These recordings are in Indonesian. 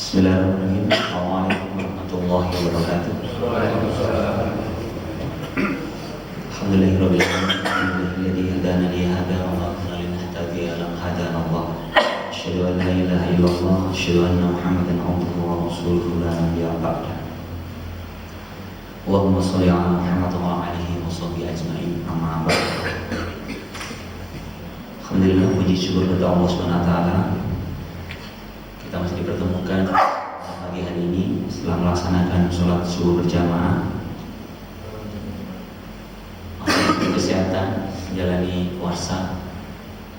Bismillahirrahmanirrahim. Assalamualaikum warahmatullahi wabarakatuh. Alhamdulillahirabbil alamin. Alladzi hadana li hadza wa ma kunna linahtadiya laula an hadana Allah. Asyhadu an la ilaha illallah, asyhadu anna Muhammadan abduhu wa rasuluhu la nabiyya ba'da. Allahumma shalli ala Muhammad wa alihi wa sahbihi ajma'in. Amma ba'd. Alhamdulillah, puji syukur kepada Allah Subhanahu wa taala. Kita masih dipertemukan pagi hari ini setelah melaksanakan sholat subuh berjamaah, masih kesehatan, menjalani puasa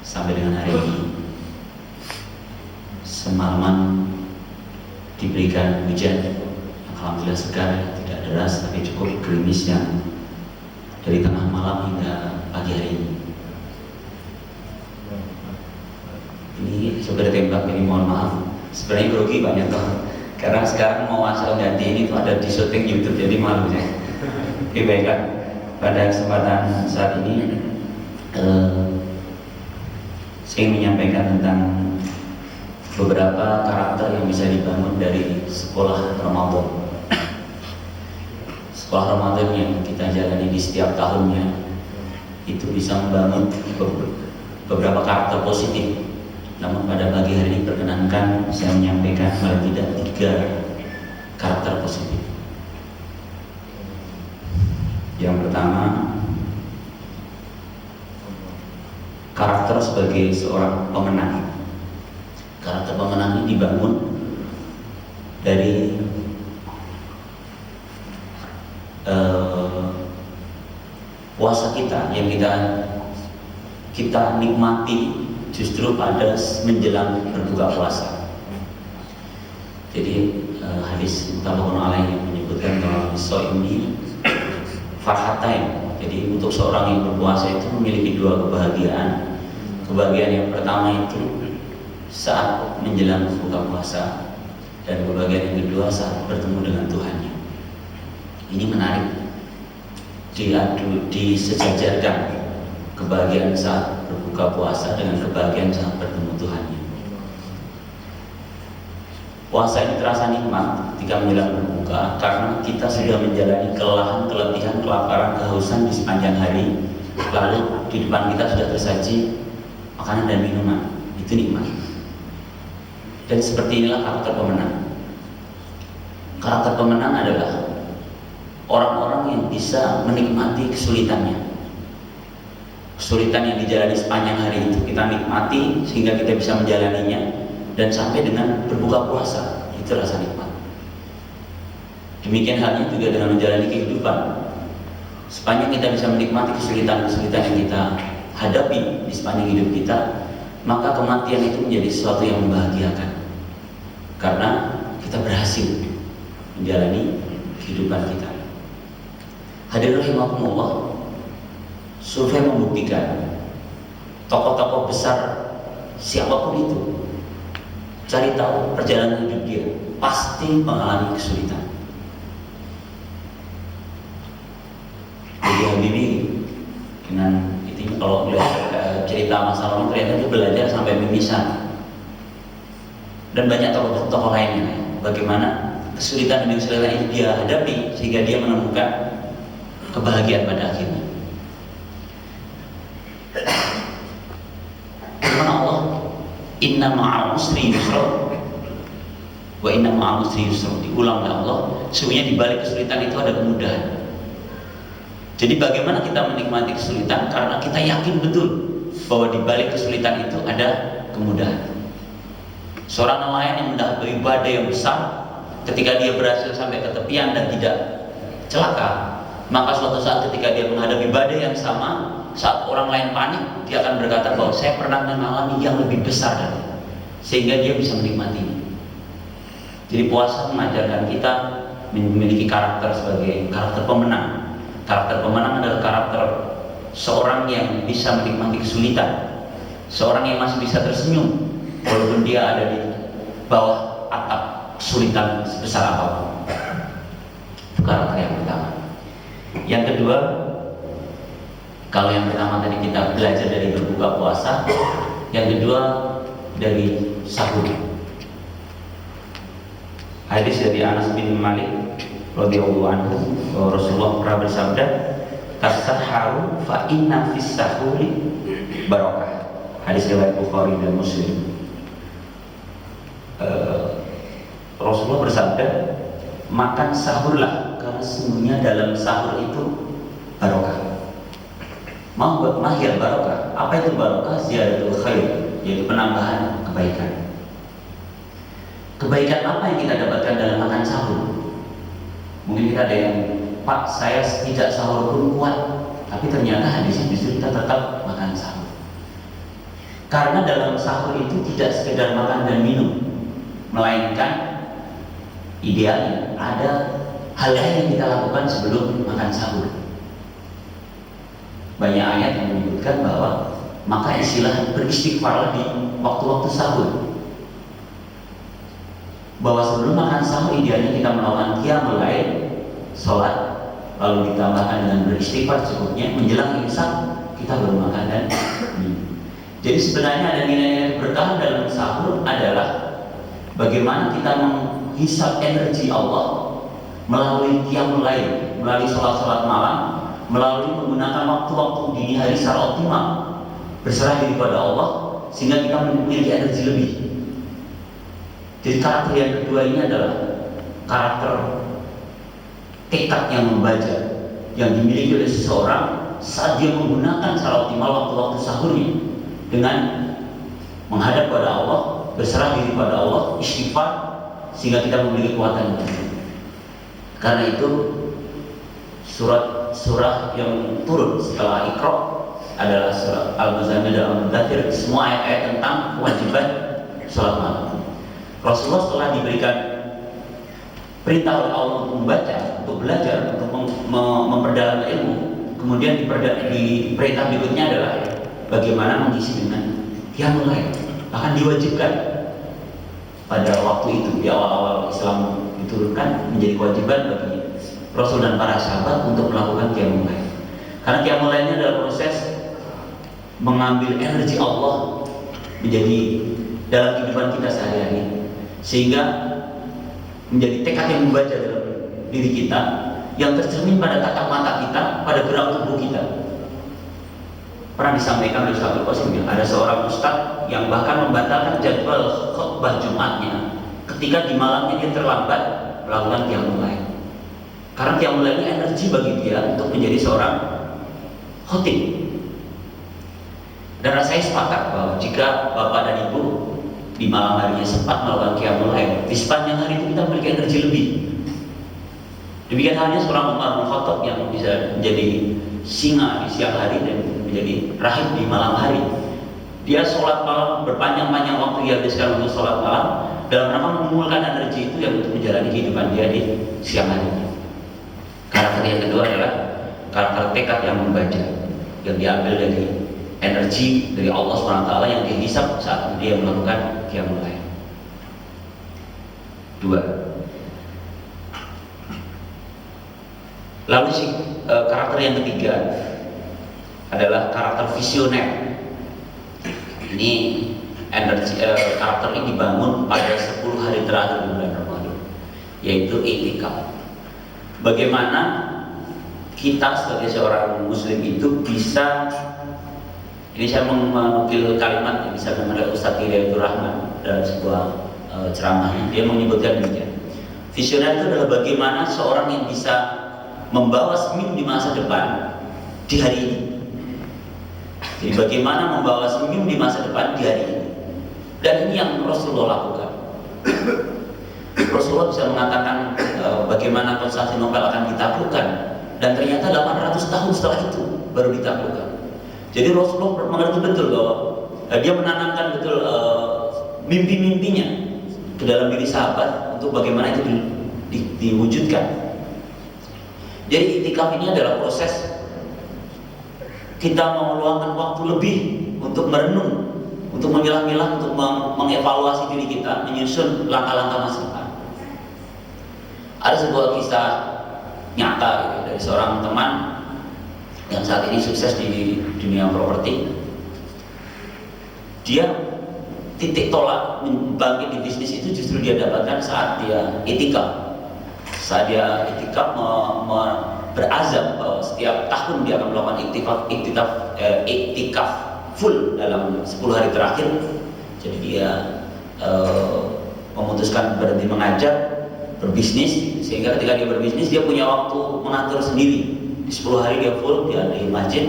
sampai dengan hari ini. Semalaman diberikan hujan, alhamdulillah segar, tidak deras tapi cukup gerimis yang dari tengah malam hingga pagi hari ini. Ini saudara tembak, ini mohon maaf. Sebenarnya grogi banyak toh, karena sekarang mau asal ganti ini tuh ada di syuting YouTube, jadi malu ya. Oke, baiklah. Pada kesempatan saat ini saya ingin menyampaikan tentang beberapa karakter yang bisa dibangun dari sekolah Ramadan. Sekolah Ramadan yang kita jalani di setiap tahunnya itu bisa membangun beberapa karakter positif. Namun pada pagi hari ini perkenankan saya menyampaikan paling tidak 3 karakter positif. Yang pertama, karakter sebagai seorang pemenang. Karakter pemenang ini dibangun dari puasa kita yang kita nikmati justru pada menjelang berbuka puasa. Jadi hadis muttafaqun alaih yang menyebutkan bahwa shaimi farhatain. Jadi untuk seorang yang berpuasa itu memiliki 2 kebahagiaan. Kebahagiaan yang pertama itu saat menjelang berbuka puasa, dan kebahagiaan yang kedua saat bertemu dengan Tuhannya. Ini menarik, disejajarkan kebahagiaan saat berbuka puasa dengan kebahagiaan saat bertemu Tuhannya. Puasa ini terasa nikmat ketika menjelang berbuka karena kita sudah menjalani kelelahan, keletihan, kelaparan, kehausan di sepanjang hari. Lalu di depan kita sudah tersaji makanan dan minuman. Itu nikmat. Dan seperti inilah karakter pemenang. Karakter pemenang adalah orang-orang yang bisa menikmati kesulitannya. Kesulitan yang dijalani sepanjang hari itu kita nikmati sehingga kita bisa menjalaninya, dan sampai dengan berbuka puasa itu rasa nikmat. Demikian halnya juga dengan menjalani kehidupan. Sepanjang kita bisa menikmati kesulitan-kesulitan yang kita hadapi di sepanjang hidup kita, maka kematian itu menjadi sesuatu yang membahagiakan karena kita berhasil menjalani kehidupan kita. Hadirin rahimakumullah, survei membuktikan tokoh-tokoh besar siapapun itu, cari tahu perjalanan hidup dia pasti mengalami kesulitan. Jadi Habibie dengan itu, kalau melihat cerita masa lalu ternyata dia belajar sampai mimisan, dan banyak tokoh-tokoh lainnya. Bagaimana kesulitan demi kesulitan itu dia hadapi sehingga dia menemukan kebahagiaan pada akhirnya. Firman Allah, inna ma'al usri yusra wa inna ma'al usri yusra. Diulang oleh Allah, sesungguhnya di balik kesulitan itu ada kemudahan. Jadi bagaimana kita menikmati kesulitan? Karena kita yakin betul bahwa di balik kesulitan itu ada kemudahan. Seorang nelayan yang mendapat ibadah yang besar, ketika dia berhasil sampai ke tepian dan tidak celaka, maka suatu saat ketika dia menghadapi badai yang sama, saat orang lain panik, dia akan berkata bahwa saya pernah mengalami yang lebih besar dari itu, sehingga dia bisa menikmatinya. Jadi puasa mengajarkan kita memiliki karakter sebagai karakter pemenang. Karakter pemenang adalah karakter seorang yang bisa menikmati kesulitan, seorang yang masih bisa tersenyum walaupun dia ada di bawah atap kesulitan sebesar apapun. Itu karakter yang pertama. Yang kedua, kalau yang pertama tadi kita belajar dari berbuka puasa, yang kedua dari sahur. Hadis dari Anas bin Malik radhiyallahu anhu, Rasulullah pernah bersabda, "Tasahharu fa inna fis sahuri barakah." Hadis riwayat Bukhari dan Muslim. Rasulullah bersabda, makan sahurlah karena sesungguhnya dalam sahur itu barokah. Mahir barokah. Apa itu barokah? Ziyadatul khair, yaitu penambahan kebaikan. Kebaikan apa yang kita dapatkan dalam makan sahur? Mungkin kita ada yang, Pak, saya tidak sahur pun kuat, tapi ternyata hadisnya justru kita tetap makan sahur. Karena dalam sahur itu tidak sekedar makan dan minum, melainkan idealnya ada hal lain yang kita lakukan sebelum makan sahur. Banyak ayat yang menyebutkan bahwa maka istilah beristighfarlah di waktu-waktu sahur. Bahwa sebelum makan sahur idealnya kita melakukan qiyamul lail, sholat, lalu ditambahkan dengan beristighfar cukupnya. Menjelang imsak kita baru makan dan minum. Jadi sebenarnya ada nilai-nilai berkah dalam sahur adalah bagaimana kita menghisap energi Allah melalui qiyamul lail, melalui sholat-sholat malam, melalui menggunakan waktu-waktu dini hari secara optimal, berserah diri pada Allah sehingga kita memiliki energi lebih. Jadi karakter yang kedua ini adalah karakter tekad yang membaca yang dimiliki oleh seseorang saat dia menggunakan secara optimal waktu-waktu sahurnya dengan menghadap pada Allah, berserah diri pada Allah, istighfar sehingga kita memiliki kekuatan itu. Karena itu surah yang turun setelah Iqra adalah surah Al-Muzammil dan Al-Mudaththir, semua ayat-ayat tentang kewajiban sholat malam. Rasulullah setelah diberikan perintah oleh Allah untuk membaca, untuk belajar, untuk memperdalam ilmu, kemudian di perintah berikutnya adalah bagaimana mengisi dengan qiyamul lail. Bahkan diwajibkan pada waktu itu, di awal-awal Islam diturunkan, menjadi kewajiban bagi Rasul dan para sahabat untuk melakukan qiyamul lail. Karena qiyamul lail ini adalah proses mengambil energi Allah menjadi dalam kehidupan kita sehari-hari, sehingga menjadi tekad yang membaca dalam diri kita, yang tercermin pada tatap mata kita, pada gerak tubuh kita. Pernah disampaikan oleh Ustaz Qasim, ada seorang ustaz yang bahkan membatalkan jadwal khutbah Jumatnya ketika di malamnya dia terlambat melakukan qiyamul lail. Karena qiyamul lail ini energi bagi dia untuk menjadi seorang khotib. Dan saya sepakat bahwa jika Bapak dan Ibu di malam harinya sempat melakukan qiyamul lail, di sepanjang hari itu kita memiliki energi lebih. Demikian halnya seorang Umar bin Khattab yang bisa menjadi singa di siang hari dan menjadi rahib di malam hari. Dia sholat malam, berpanjang-panjang waktu dia habiskan untuk sholat malam dalam rangka mengumpulkan energi itu yang untuk menjalani kehidupan dia di siang hari. Karakter yang kedua adalah karakter tekad yang membaca, yang diambil dari energi dari Allah SWT yang dihisap saat dia melakukan qiyamul lail. Dua. Lalu karakter yang ketiga adalah karakter visioner. Ini energi karakter ini dibangun pada 10 hari terakhir bulan Ramadan, yaitu i'tikaf. Bagaimana kita sebagai seorang muslim itu bisa, ini saya menukil kalimat yang bisa dari Ustaz Hidayatullah Rahman dalam sebuah ceramahnya. Dia menyebutkan demikian. Visioner itu adalah bagaimana seorang yang bisa membawa senyum di masa depan di hari ini. Jadi bagaimana membawa senyum di masa depan di hari ini. Dan ini yang Rasulullah lakukan. Rasulullah bisa mengatakan bagaimana Konstantinopel akan ditaklukkan, dan ternyata 800 tahun setelah itu baru ditaklukkan. Jadi Rasulullah mengerti betul bahwa dia menanamkan betul mimpi-mimpinya ke dalam diri sahabat untuk bagaimana itu diwujudkan. Jadi i'tikaf ini adalah proses kita meluangkan waktu lebih untuk merenung, untuk memilah-milah, untuk mengevaluasi diri kita, menyusun langkah-langkah masa depan. Ada sebuah kisah nyata gitu, dari seorang teman yang saat ini sukses di dunia properti. Dia titik tolak bangkit di bisnis itu justru dia dapatkan saat dia itikaf. Saat dia itikaf berazam bahwa setiap tahun dia akan melakukan iktikaf full dalam 10 hari terakhir. Jadi dia memutuskan berhenti mengajar, berbisnis, sehingga ketika dia berbisnis dia punya waktu mengatur sendiri. Di 10 hari dia full, dia di masjid,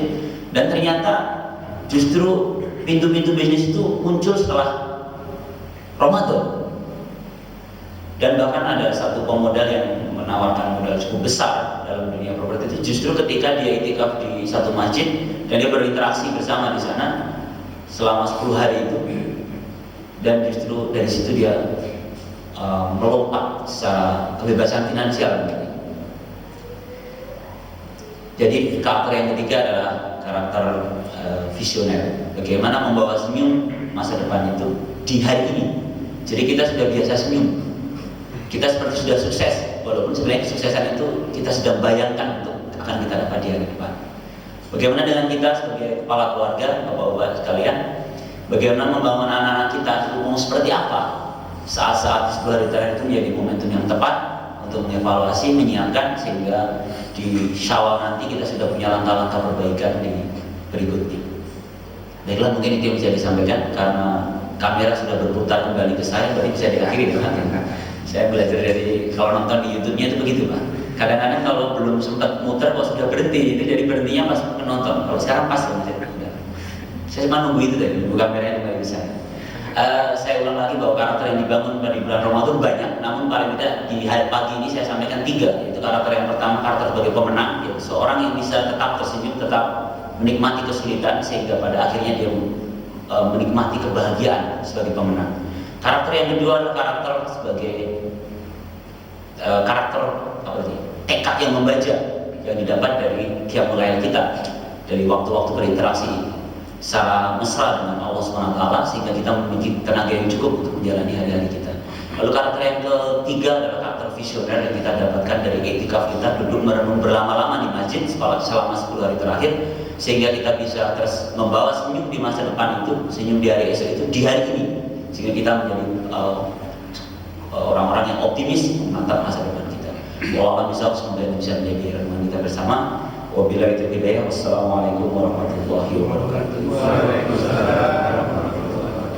dan ternyata justru pintu-pintu bisnis itu muncul setelah Ramadan. Dan bahkan ada satu pemodal yang menawarkan modal cukup besar dalam dunia properti itu justru ketika dia itikaf di satu masjid dan dia berinteraksi bersama di sana selama 10 hari itu, dan justru dari situ dia melompat secara kebebasan finansial. Jadi karakter yang ketiga adalah karakter visioner. Bagaimana membawa senyum masa depan itu di hari ini. Jadi kita sudah biasa senyum, kita seperti sudah sukses, walaupun sebenarnya kesuksesan itu kita sudah bayangkan untuk akan kita dapat di hari depan. Bagaimana dengan kita sebagai kepala keluarga, bapak-bapak sekalian, bagaimana membangun anak-anak kita itu mau seperti apa? Saat-saat 10 hari terakhir itu menjadi momentum yang tepat untuk mengevaluasi, menyiapkan, sehingga di Syawal nanti kita sudah punya langkah-langkah perbaikan di berikutnya. Baiklah, mungkin itu yang bisa disampaikan. Karena kamera sudah berputar kembali ke saya, berarti bisa diakhiri dengan saya belajar dari kalau nonton di YouTube-nya itu begitu, Pak. Kadang-kadang kalau belum sempat muter kok sudah berhenti, itu jadi berhentinya pas menonton. Kalau sekarang pas ya, saya cuma nunggu itu tadi, nunggu kameranya kembali ke saya. Saya ulang lagi bahwa karakter yang dibangun pada bulan Ramadan banyak, namun paling tidak di hari pagi ini saya sampaikan 3. Yaitu karakter yang pertama, karakter sebagai pemenang, yaitu seorang yang bisa tetap tersenyum, tetap menikmati kesulitan, sehingga pada akhirnya dia menikmati kebahagiaan sebagai pemenang. Karakter yang kedua adalah karakter sebagai karakter tekad yang membaca, yang didapat dari qiyamul lail kita, dari waktu-waktu berinteraksi secara mesra dengan Allah SWT, sehingga kita memiliki tenaga yang cukup untuk menjalani hari-hari kita. Lalu karakter yang ketiga adalah karakter visioner yang kita dapatkan dari iktikaf kita, duduk merenung berlama-lama di masjid selama 10 hari terakhir, sehingga kita bisa terus membawa senyum di masa depan itu, senyum di hari esok itu, di hari ini, sehingga kita menjadi orang-orang yang optimis menatap masa depan kita. Wallahu a'lam bishawab, semoga bisa menjadi renungan kita bersama. Wabillahi taufiq hidayah. Wassalamualaikum warahmatullahi wabarakatuh. Waalaikumsalam.